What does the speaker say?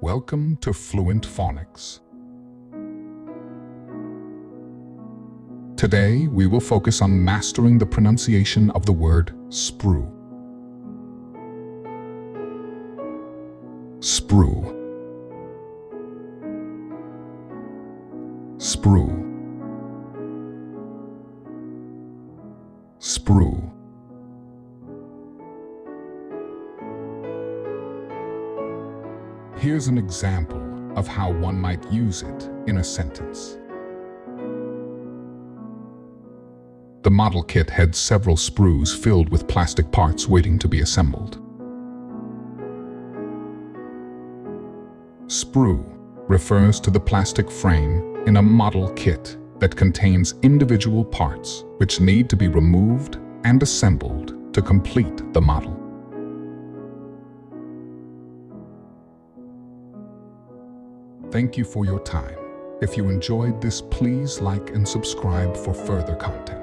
Welcome to Fluent Phonics. Today, we will focus on mastering the pronunciation of the word sprue. Sprue. Sprue. Sprue. Here's an example of how one might use it in a sentence. The model kit had several sprues filled with plastic parts waiting to be assembled. Sprue refers to the plastic frame in a model kit that contains individual parts which need to be removed and assembled to complete the model. Thank you for your time. If you enjoyed this, please like and subscribe for further content.